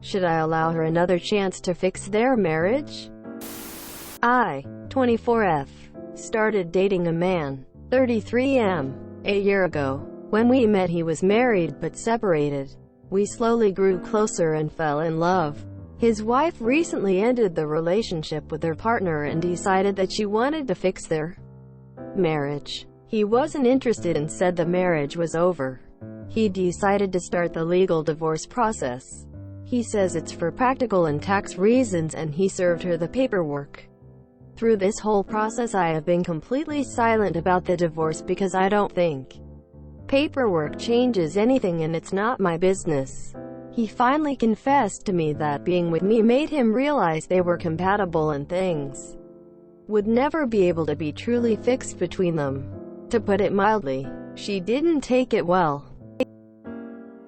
Should I allow her another chance to fix their marriage? I, 24F, started dating a man, 33M, a year ago. When we met he was married but separated. We slowly grew closer and fell in love. His wife recently ended the relationship with her partner and decided that she wanted to fix their marriage. He wasn't interested and said the marriage was over. He decided to start the legal divorce process. He says it's for practical and tax reasons and he served her the paperwork. Through this whole process I have been completely silent about the divorce because I don't think paperwork changes anything and it's not my business. He finally confessed to me that being with me made him realize they were compatible and things would never be able to be truly fixed between them. To put it mildly, she didn't take it well.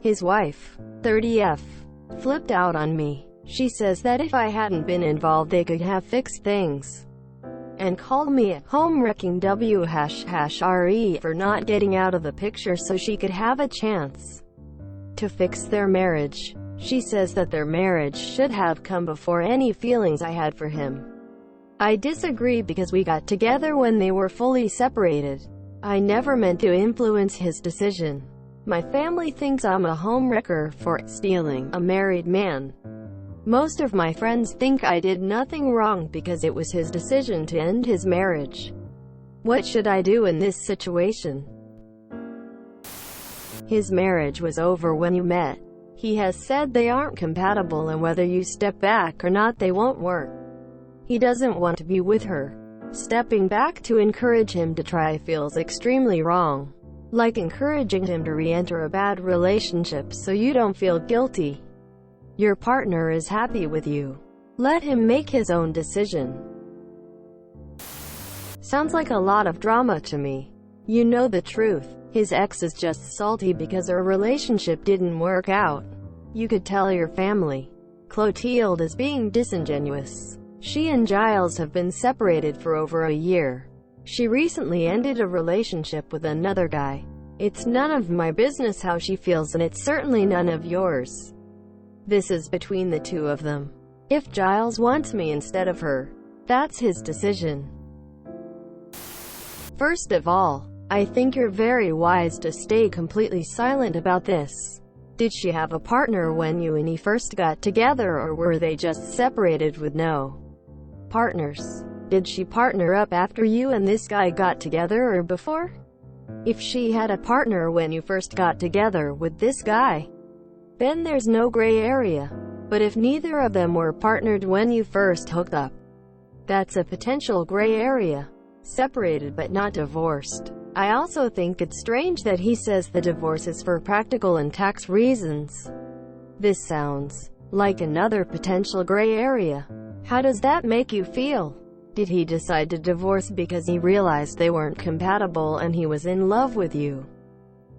His wife, 30F, flipped out on me. She says that if I hadn't been involved they could have fixed things, and called me a home-wrecking #re for not getting out of the picture so she could have a chance to fix their marriage. She says that their marriage should have come before any feelings I had for him. I disagree because we got together when they were fully separated. I never meant to influence his decision. My family thinks I'm a homewrecker for stealing a married man. Most of my friends think I did nothing wrong because it was his decision to end his marriage. What should I do in this situation? His marriage was over when you met. He has said they aren't compatible and whether you step back or not they won't work. He doesn't want to be with her. Stepping back to encourage him to try feels extremely wrong. Like encouraging him to re-enter a bad relationship so you don't feel guilty. Your partner is happy with you. Let him make his own decision. Sounds like a lot of drama to me. You know the truth. His ex is just salty because their relationship didn't work out. You could tell your family. Clotilde is being disingenuous. She and Giles have been separated for over a year. She recently ended a relationship with another guy. It's none of my business how she feels and it's certainly none of yours. This is between the two of them. If Giles wants me instead of her, that's his decision. First of all, I think you're very wise to stay completely silent about this. Did she have a partner when you and he first got together or were they just separated with no partners? Did she partner up after you and this guy got together or before? If she had a partner when you first got together with this guy, then there's no gray area. But if neither of them were partnered when you first hooked up, that's a potential gray area. Separated but not divorced. I also think it's strange that he says the divorce is for practical and tax reasons. This sounds like another potential gray area. How does that make you feel? Did he decide to divorce because he realized they weren't compatible and he was in love with you?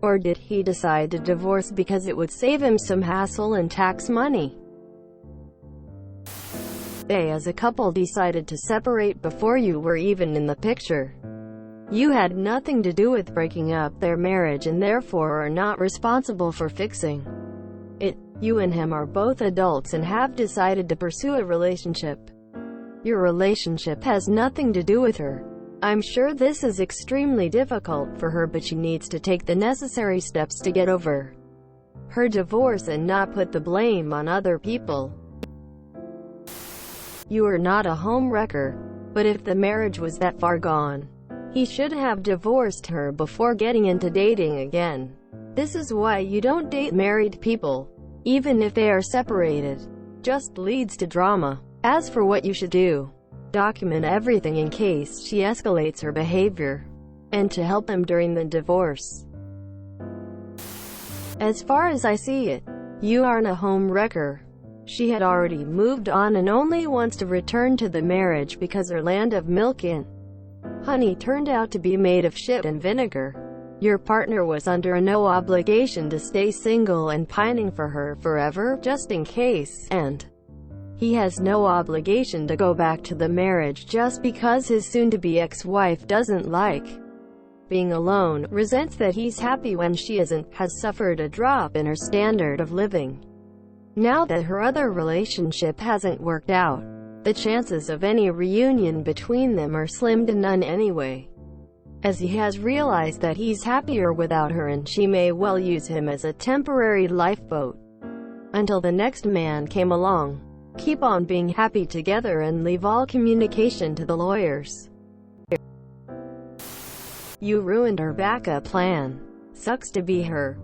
Or did he decide to divorce because it would save him some hassle and tax money? They as a couple decided to separate before you were even in the picture. You had nothing to do with breaking up their marriage and therefore are not responsible for fixing it. You and him are both adults and have decided to pursue a relationship. Your relationship has nothing to do with her. I'm sure this is extremely difficult for her but she needs to take the necessary steps to get over her divorce and not put the blame on other people. You are not a homewrecker, but if the marriage was that far gone, he should have divorced her before getting into dating again. This is why you don't date married people, even if they are separated. Just leads to drama. As for what you should do, document everything in case she escalates her behavior, and to help them during the divorce. As far as I see it, you aren't a homewrecker. She had already moved on and only wants to return to the marriage because her land of milk and honey turned out to be made of shit and vinegar. Your partner was under no obligation to stay single and pining for her forever, just in case, and he has no obligation to go back to the marriage just because his soon-to-be ex-wife doesn't like being alone, resents that he's happy when she isn't, has suffered a drop in her standard of living. Now that her other relationship hasn't worked out, the chances of any reunion between them are slim to none anyway, as he has realized that he's happier without her and she may well use him as a temporary lifeboat until the next man came along. Keep on being happy together and leave all communication to the lawyers. You ruined her backup plan. Sucks to be her.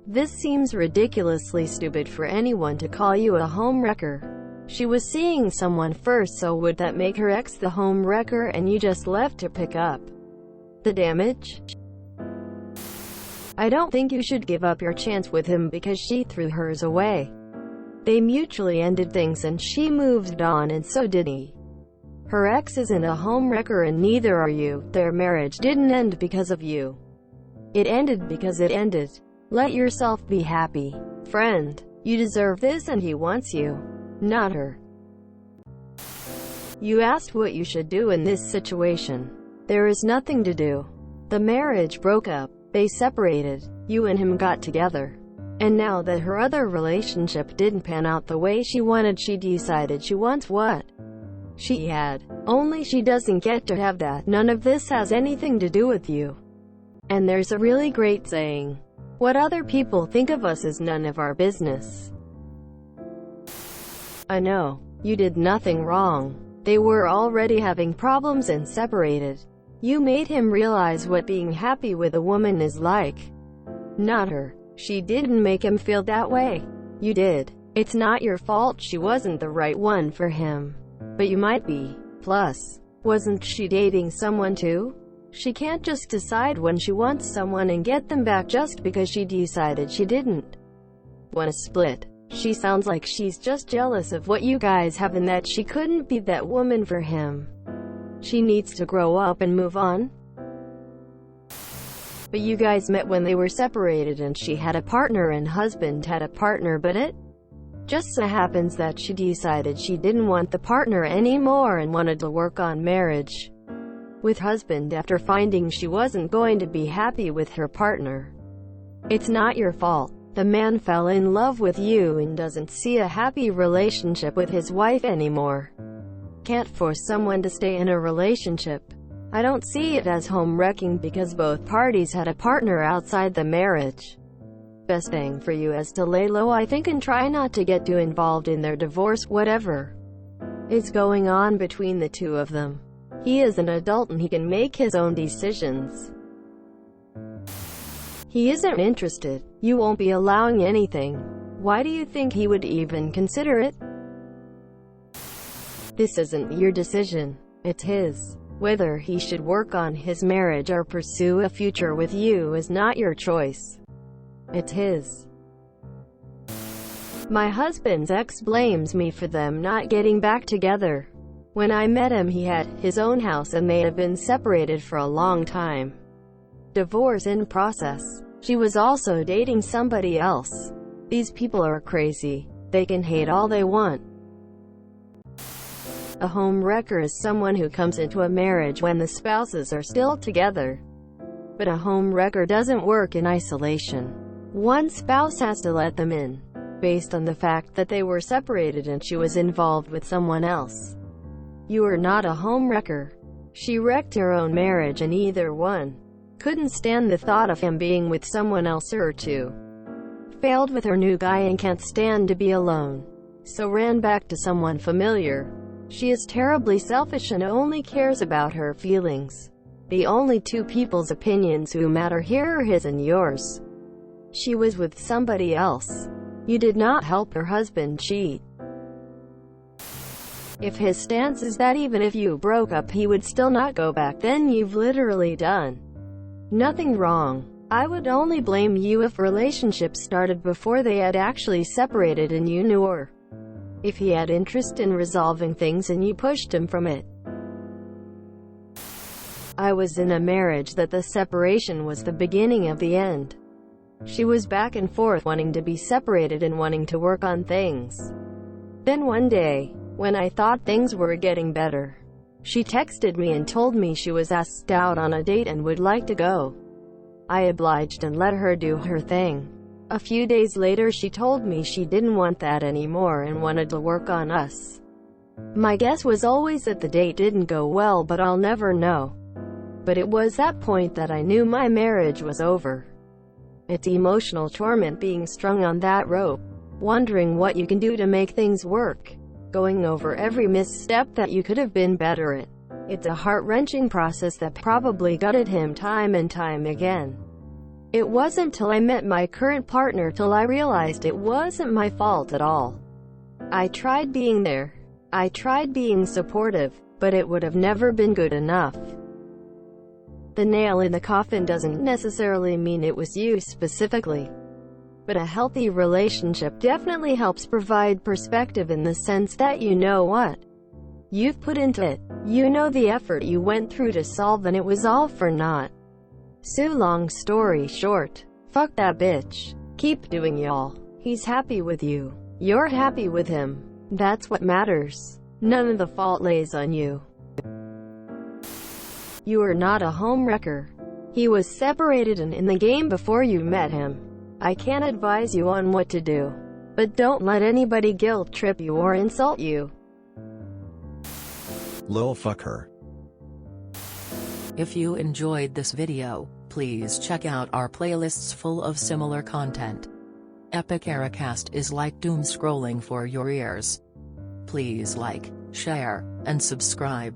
This seems ridiculously stupid for anyone to call you a homewrecker. She was seeing someone first, so would that make her ex the homewrecker and you just left to pick up the damage? I don't think you should give up your chance with him because she threw hers away. They mutually ended things and she moved on, and so did he. Her ex isn't a homewrecker and neither are you. Their marriage didn't end because of you. It ended because it ended. Let yourself be happy, friend. You deserve this and he wants you, not her. You asked what you should do in this situation. There is nothing to do. The marriage broke up. They separated. You and him got together. And now that her other relationship didn't pan out the way she wanted, she decided she wants what she had. Only she doesn't get to have that. None of this has anything to do with you. And there's a really great saying, what other people think of us is none of our business. I know. You did nothing wrong. They were already having problems and separated. You made him realize what being happy with a woman is like. Not her. She didn't make him feel that way. You did. It's not your fault she wasn't the right one for him. But you might be. Plus, wasn't she dating someone too? She can't just decide when she wants someone and get them back just because she decided she didn't want to split. She sounds like she's just jealous of what you guys have and that she couldn't be that woman for him. She needs to grow up and move on. But you guys met when they were separated and she had a partner and husband had a partner, but it just so happens that she decided she didn't want the partner anymore and wanted to work on marriage with husband after finding she wasn't going to be happy with her partner. It's not your fault. The man fell in love with you and doesn't see a happy relationship with his wife anymore. Can't force someone to stay in a relationship. I don't see it as home wrecking because both parties had a partner outside the marriage. Best thing for you is to lay low, I think, and try not to get too involved in their divorce, whatever is going on between the two of them. He is an adult and he can make his own decisions. He isn't interested. You won't be allowing anything. Why do you think he would even consider it? This isn't your decision. It's his. Whether he should work on his marriage or pursue a future with you is not your choice. It's his. My husband's ex blames me for them not getting back together. When I met him, he had his own house and they have been separated for a long time. Divorce in process. She was also dating somebody else. These people are crazy. They can hate all they want. A home wrecker is someone who comes into a marriage when the spouses are still together. But a home wrecker doesn't work in isolation. One spouse has to let them in, based on the fact that they were separated and she was involved with someone else. You are not a home wrecker. She wrecked her own marriage and either one couldn't stand the thought of him being with someone else, or two failed with her new guy and can't stand to be alone, so ran back to someone familiar. She is terribly selfish and only cares about her feelings. The only two people's opinions who matter here are his and yours. She was with somebody else. You did not help her husband cheat. If his stance is that even if you broke up he would still not go back, then you've literally done nothing wrong. I would only blame you if relationships started before they had actually separated and you knew, or if he had interest in resolving things and you pushed him from it. I was in a marriage that the separation was the beginning of the end. She was back and forth, wanting to be separated and wanting to work on things. Then one day, when I thought things were getting better, she texted me and told me she was asked out on a date and would like to go. I obliged and let her do her thing. A few days later she told me she didn't want that anymore and wanted to work on us. My guess was always that the date didn't go well, but I'll never know. But it was that point that I knew my marriage was over. It's emotional torment being strung on that rope, wondering what you can do to make things work, going over every misstep that you could have been better at. It's a heart-wrenching process that probably gutted him time and time again. It wasn't till I met my current partner till I realized it wasn't my fault at all. I tried being there. I tried being supportive, but it would have never been good enough. The nail in the coffin doesn't necessarily mean it was you specifically. But a healthy relationship definitely helps provide perspective in the sense that you know what you've put into it. You know the effort you went through to solve, and it was all for naught. So long story short, fuck that bitch. Keep doing y'all. He's happy with you. You're happy with him. That's what matters. None of the fault lays on you. You are not a homewrecker. He was separated and in the game before you met him. I can't advise you on what to do. But don't let anybody guilt trip you or insult you. Lol, fuck her. If you enjoyed this video, please check out our playlists full of similar content. Epic Ericast is like doom scrolling for your ears. Please like, share, and subscribe.